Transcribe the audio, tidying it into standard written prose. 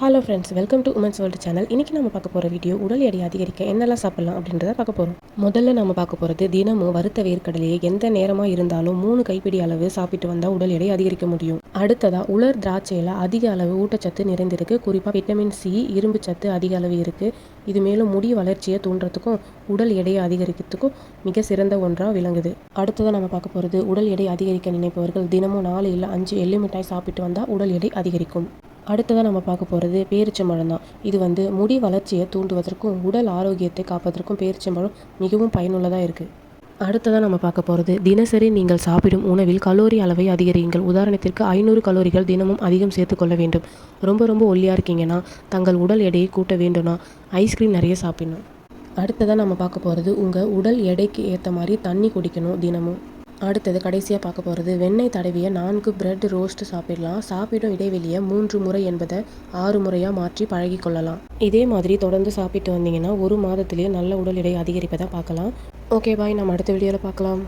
Hello friends, welcome to women's world channel. இன்றைக்கி நம்ம பார்க்க போகிற வீடியோ உடல் எடை அதிகரிக்க என்னெல்லாம் சாப்பிடலாம் அப்படின்றத பார்க்க போகிறோம். முதல்ல நம்ம பார்க்க போகிறது தினமும் வறுத்த வேர்க்கடலையை எந்த நேரமாக இருந்தாலும் 3 கைப்பிடி அளவு சாப்பிட்டு வந்தால் உடல் எடை அதிகரிக்க முடியும். அடுத்ததாக உலர் திராட்சையில் அதிக அளவு ஊட்டச்சத்து நிறைந்திருக்கு. குறிப்பாக விட்டமின் சி, இரும்பு சத்து அதிக அளவு இருக்குது. இது மேலும் முடி வளர்ச்சியை தூண்டுறதுக்கும் உடல் எடையை அதிகரிக்கிறதுக்கும் மிக சிறந்த ஒன்றாக விளங்குது. அடுத்ததாக நம்ம பார்க்க போகிறது உடல் எடை அதிகரிக்க நினைப்பவர்கள் தினமும் 4 இல்லை 5 எள்ளு மிட்டாய் சாப்பிட்டு வந்தால் உடல் எடை அதிகரிக்கும். அடுத்ததாக நம்ம பார்க்க போகிறது பேரிச்சம்பழம் தான். இது முடி வளர்ச்சியை தூண்டுவதற்கும் உடல் ஆரோக்கியத்தை காப்பதற்கும் பேரிச்சம்பழம் மிகவும் பயனுள்ளதாக இருக்குது. அடுத்ததாக நம்ம பார்க்க போகிறது தினசரி நீங்கள் சாப்பிடும் உணவில் கலோரி அளவை அதிகரியுங்கள். உதாரணத்திற்கு 500 கலோரிகள் தினமும் அதிகம் சேர்த்துக்கொள்ள வேண்டும். ரொம்ப ஒல்லியாக இருக்கீங்கன்னா, தங்கள் உடல் எடையை கூட்ட வேண்டும்னா ஐஸ்கிரீம் நிறைய சாப்பிடணும். அடுத்ததாக நம்ம பார்க்க போகிறது உங்கள் உடல் எடைக்கு ஏற்ற மாதிரி தண்ணி குடிக்கணும் தினமும். அடுத்தது கடைசியாக பார்க்க போகிறது வெண்ணெய் தடவிய 4 பிரெட் ரோஸ்ட் சாப்பிடலாம். சாப்பிடும் இடைவெளியை 3 முறை என்பதை 6 முறையாக மாற்றி பழகி கொள்ளலாம். இதே மாதிரி தொடர்ந்து சாப்பிட்டு வந்தீங்கன்னா 1 மாதத்திலேயே நல்ல உடல் எடை அதிகரிப்பதை பார்க்கலாம். ஓகே பாய், நம்ம அடுத்த வீடியோவில் பார்க்கலாம்.